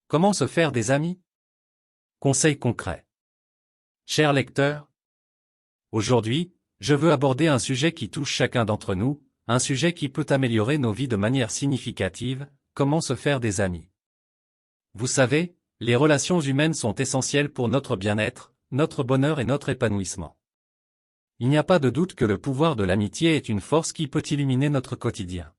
Comment se faire des amis? Conseils concrets. Chers lecteurs, aujourd'hui, je veux aborder un sujet qui touche chacun d'entre nous, un sujet qui peut améliorer nos vies de manière significative, comment se faire des amis. Vous savez, les relations humaines sont essentielles pour notre bien-être, notre bonheur et notre épanouissement. Il n'y a pas de doute que le pouvoir de l'amitié est une force qui peut illuminer notre quotidien.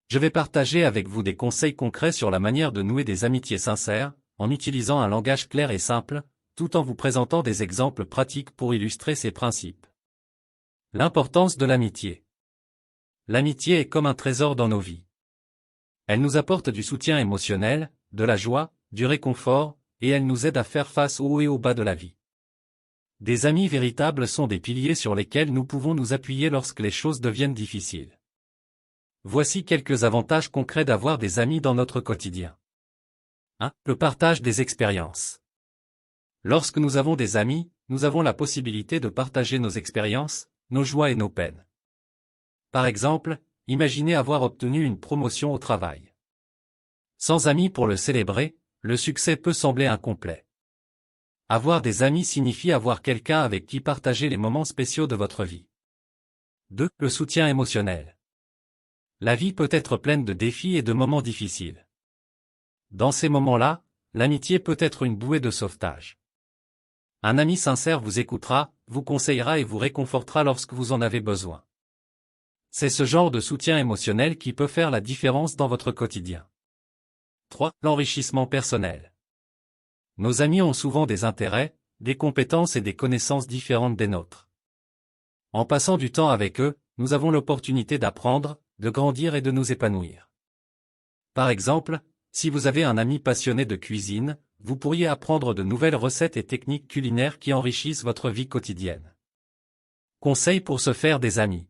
Je vais partager avec vous des conseils concrets sur la manière de nouer des amitiés sincères, en utilisant un langage clair et simple, tout en vous présentant des exemples pratiques pour illustrer ces principes. L'importance de l'amitié. L'amitié est comme un trésor dans nos vies. Elle nous apporte du soutien émotionnel, de la joie, du réconfort, et elle nous aide à faire face aux hauts et aux bas de la vie. Des amis véritables sont des piliers sur lesquels nous pouvons nous appuyer lorsque les choses deviennent difficiles. Voici quelques avantages concrets d'avoir des amis dans notre quotidien. 1. Le partage des expériences. Lorsque nous avons des amis, nous avons la possibilité de partager nos expériences, nos joies et nos peines. Par exemple, imaginez avoir obtenu une promotion au travail. Sans amis pour le célébrer, le succès peut sembler incomplet. Avoir des amis signifie avoir quelqu'un avec qui partager les moments spéciaux de votre vie. 2. Le soutien émotionnel. La vie peut être pleine de défis et de moments difficiles. Dans ces moments-là, l'amitié peut être une bouée de sauvetage. Un ami sincère vous écoutera, vous conseillera et vous réconfortera lorsque vous en avez besoin. C'est ce genre de soutien émotionnel qui peut faire la différence dans votre quotidien. 3. L'enrichissement personnel. Nos amis ont souvent des intérêts, des compétences et des connaissances différentes des nôtres. En passant du temps avec eux, nous avons l'opportunité d'apprendre, de grandir et de nous épanouir. Par exemple, si vous avez un ami passionné de cuisine, vous pourriez apprendre de nouvelles recettes et techniques culinaires qui enrichissent votre vie quotidienne. Conseils pour se faire des amis.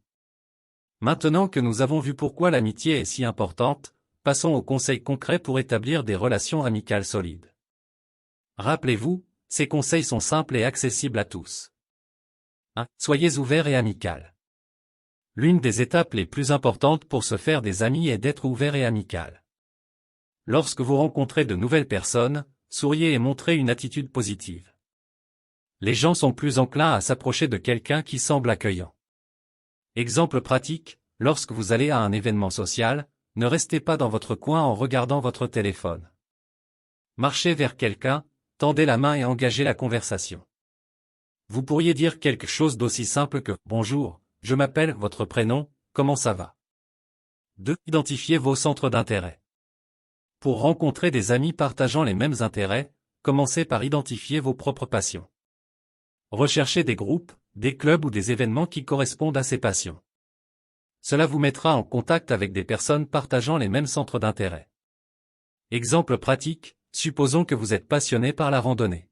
Maintenant que nous avons vu pourquoi l'amitié est si importante, passons aux conseils concrets pour établir des relations amicales solides. Rappelez-vous, ces conseils sont simples et accessibles à tous. 1. Soyez ouvert et amical. L'une des étapes les plus importantes pour se faire des amis est d'être ouvert et amical. Lorsque vous rencontrez de nouvelles personnes, souriez et montrez une attitude positive. Les gens sont plus enclins à s'approcher de quelqu'un qui semble accueillant. Exemple pratique, lorsque vous allez à un événement social, ne restez pas dans votre coin en regardant votre téléphone. Marchez vers quelqu'un, tendez la main et engagez la conversation. Vous pourriez dire quelque chose d'aussi simple que « Bonjour, je m'appelle votre prénom, comment ça va ?» 2. Identifiez vos centres d'intérêt. Pour rencontrer des amis partageant les mêmes intérêts, commencez par identifier vos propres passions. Recherchez des groupes, des clubs ou des événements qui correspondent à ces passions. Cela vous mettra en contact avec des personnes partageant les mêmes centres d'intérêt. Exemple pratique, supposons que vous êtes passionné par la randonnée.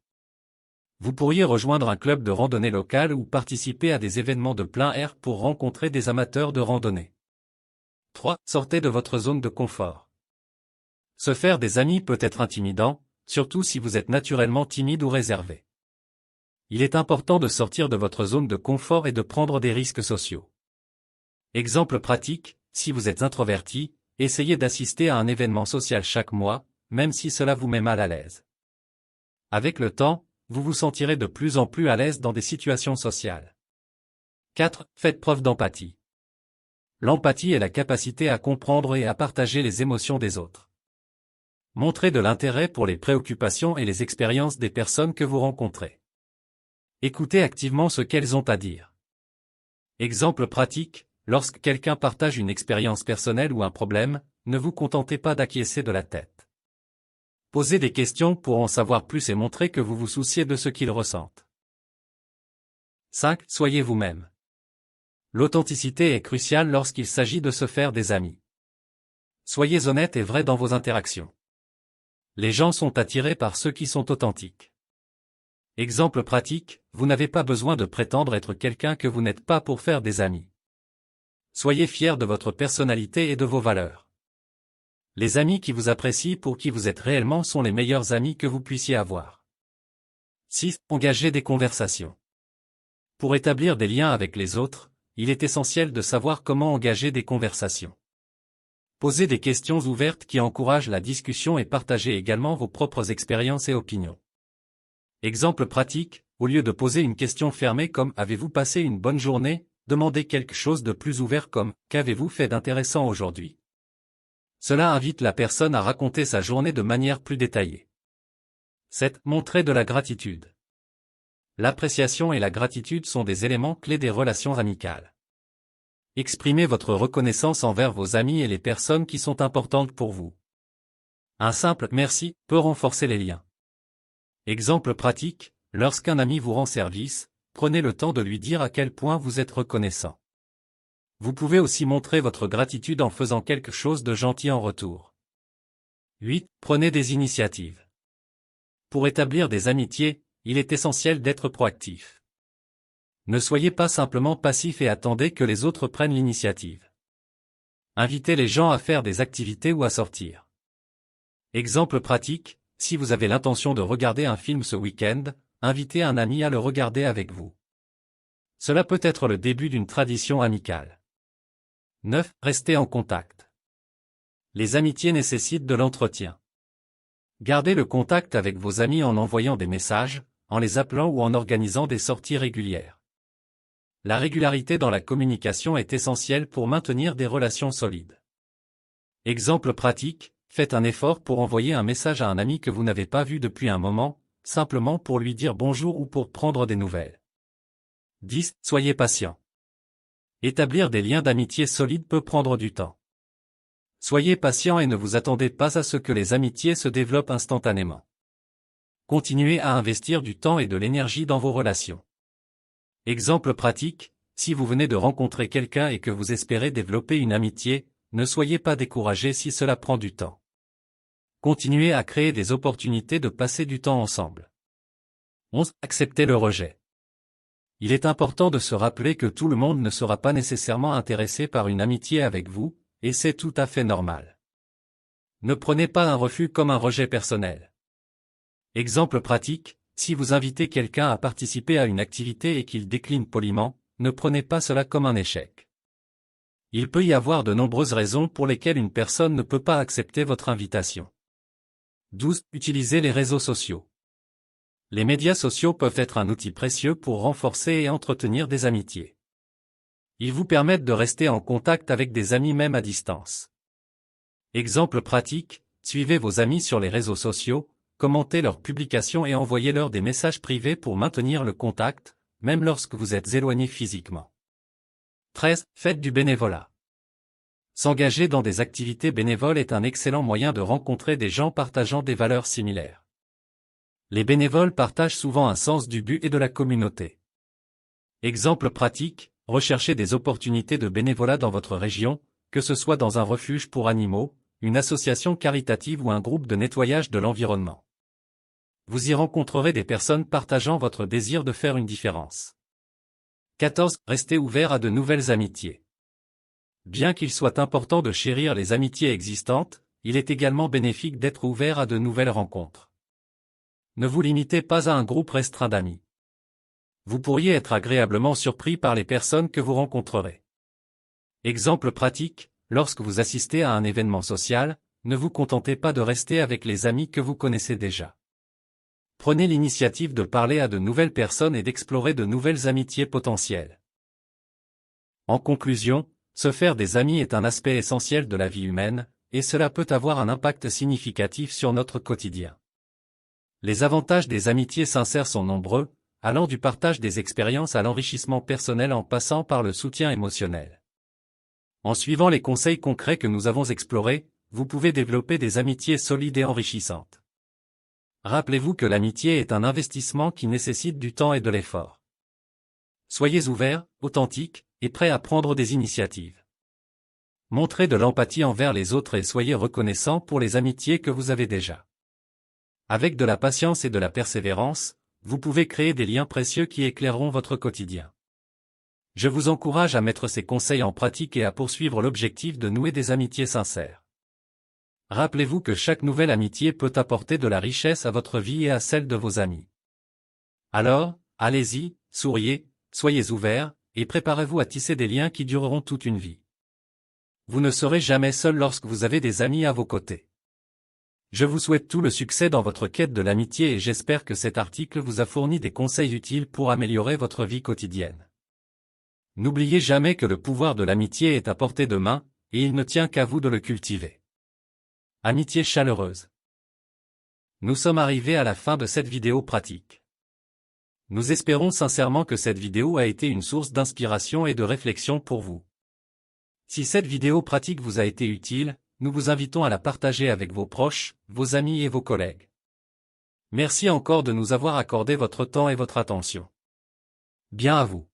Vous pourriez rejoindre un club de randonnée local ou participer à des événements de plein air pour rencontrer des amateurs de randonnée. 3. Sortez de votre zone de confort. Se faire des amis peut être intimidant, surtout si vous êtes naturellement timide ou réservé. Il est important de sortir de votre zone de confort et de prendre des risques sociaux. Exemple pratique, si vous êtes introverti, essayez d'assister à un événement social chaque mois, même si cela vous met mal à l'aise. Avec le temps, vous vous sentirez de plus en plus à l'aise dans des situations sociales. 4. Faites preuve d'empathie. L'empathie est la capacité à comprendre et à partager les émotions des autres. Montrez de l'intérêt pour les préoccupations et les expériences des personnes que vous rencontrez. Écoutez activement ce qu'elles ont à dire. Exemple pratique, lorsque quelqu'un partage une expérience personnelle ou un problème, ne vous contentez pas d'acquiescer de la tête. Posez des questions pour en savoir plus et montrer que vous vous souciez de ce qu'ils ressentent. 5. Soyez vous-même. L'authenticité est cruciale lorsqu'il s'agit de se faire des amis. Soyez honnête et vrai dans vos interactions. Les gens sont attirés par ceux qui sont authentiques. Exemple pratique, vous n'avez pas besoin de prétendre être quelqu'un que vous n'êtes pas pour faire des amis. Soyez fiers de votre personnalité et de vos valeurs. Les amis qui vous apprécient pour qui vous êtes réellement sont les meilleurs amis que vous puissiez avoir. 6. Engagez des conversations. Pour établir des liens avec les autres, il est essentiel de savoir comment engager des conversations. Posez des questions ouvertes qui encouragent la discussion et partagez également vos propres expériences et opinions. Exemple pratique, au lieu de poser une question fermée comme « Avez-vous passé une bonne journée ?», demandez quelque chose de plus ouvert comme « Qu'avez-vous fait d'intéressant aujourd'hui ?» Cela invite la personne à raconter sa journée de manière plus détaillée. 7. Montrer de la gratitude. L'appréciation et la gratitude sont des éléments clés des relations amicales. Exprimez votre reconnaissance envers vos amis et les personnes qui sont importantes pour vous. Un simple « merci » peut renforcer les liens. Exemple pratique, lorsqu'un ami vous rend service, prenez le temps de lui dire à quel point vous êtes reconnaissant. Vous pouvez aussi montrer votre gratitude en faisant quelque chose de gentil en retour. 8. Prenez des initiatives. Pour établir des amitiés, il est essentiel d'être proactif. Ne soyez pas simplement passif et attendez que les autres prennent l'initiative. Invitez les gens à faire des activités ou à sortir. Exemple pratique, si vous avez l'intention de regarder un film ce week-end, invitez un ami à le regarder avec vous. Cela peut être le début d'une tradition amicale. 9. Restez en contact. Les amitiés nécessitent de l'entretien. Gardez le contact avec vos amis en envoyant des messages, en les appelant ou en organisant des sorties régulières. La régularité dans la communication est essentielle pour maintenir des relations solides. Exemple pratique, faites un effort pour envoyer un message à un ami que vous n'avez pas vu depuis un moment, simplement pour lui dire bonjour ou pour prendre des nouvelles. 10. Soyez patient. Établir des liens d'amitié solides peut prendre du temps. Soyez patient et ne vous attendez pas à ce que les amitiés se développent instantanément. Continuez à investir du temps et de l'énergie dans vos relations. Exemple pratique, si vous venez de rencontrer quelqu'un et que vous espérez développer une amitié, ne soyez pas découragé si cela prend du temps. Continuez à créer des opportunités de passer du temps ensemble. 11. Acceptez le rejet. Il est important de se rappeler que tout le monde ne sera pas nécessairement intéressé par une amitié avec vous, et c'est tout à fait normal. Ne prenez pas un refus comme un rejet personnel. Exemple pratique, si vous invitez quelqu'un à participer à une activité et qu'il décline poliment, ne prenez pas cela comme un échec. Il peut y avoir de nombreuses raisons pour lesquelles une personne ne peut pas accepter votre invitation. 12. Utilisez les réseaux sociaux. Les médias sociaux peuvent être un outil précieux pour renforcer et entretenir des amitiés. Ils vous permettent de rester en contact avec des amis même à distance. Exemple pratique, suivez vos amis sur les réseaux sociaux, commentez leurs publications et envoyez-leur des messages privés pour maintenir le contact, même lorsque vous êtes éloigné physiquement. 13. Faites du bénévolat. S'engager dans des activités bénévoles est un excellent moyen de rencontrer des gens partageant des valeurs similaires. Les bénévoles partagent souvent un sens du but et de la communauté. Exemple pratique, recherchez des opportunités de bénévolat dans votre région, que ce soit dans un refuge pour animaux, une association caritative ou un groupe de nettoyage de l'environnement. Vous y rencontrerez des personnes partageant votre désir de faire une différence. 14. Restez ouvert à de nouvelles amitiés. Bien qu'il soit important de chérir les amitiés existantes, il est également bénéfique d'être ouvert à de nouvelles rencontres. Ne vous limitez pas à un groupe restreint d'amis. Vous pourriez être agréablement surpris par les personnes que vous rencontrerez. Exemple pratique, lorsque vous assistez à un événement social, ne vous contentez pas de rester avec les amis que vous connaissez déjà. Prenez l'initiative de parler à de nouvelles personnes et d'explorer de nouvelles amitiés potentielles. En conclusion, se faire des amis est un aspect essentiel de la vie humaine, et cela peut avoir un impact significatif sur notre quotidien. Les avantages des amitiés sincères sont nombreux, allant du partage des expériences à l'enrichissement personnel en passant par le soutien émotionnel. En suivant les conseils concrets que nous avons explorés, vous pouvez développer des amitiés solides et enrichissantes. Rappelez-vous que l'amitié est un investissement qui nécessite du temps et de l'effort. Soyez ouverts, authentiques, et prêts à prendre des initiatives. Montrez de l'empathie envers les autres et soyez reconnaissants pour les amitiés que vous avez déjà. Avec de la patience et de la persévérance, vous pouvez créer des liens précieux qui éclaireront votre quotidien. Je vous encourage à mettre ces conseils en pratique et à poursuivre l'objectif de nouer des amitiés sincères. Rappelez-vous que chaque nouvelle amitié peut apporter de la richesse à votre vie et à celle de vos amis. Alors, allez-y, souriez, soyez ouverts, et préparez-vous à tisser des liens qui dureront toute une vie. Vous ne serez jamais seul lorsque vous avez des amis à vos côtés. Je vous souhaite tout le succès dans votre quête de l'amitié et j'espère que cet article vous a fourni des conseils utiles pour améliorer votre vie quotidienne. N'oubliez jamais que le pouvoir de l'amitié est à portée de main, et il ne tient qu'à vous de le cultiver. Amitié chaleureuse. Nous sommes arrivés à la fin de cette vidéo pratique. Nous espérons sincèrement que cette vidéo a été une source d'inspiration et de réflexion pour vous. Si cette vidéo pratique vous a été utile, nous vous invitons à la partager avec vos proches, vos amis et vos collègues. Merci encore de nous avoir accordé votre temps et votre attention. Bien à vous.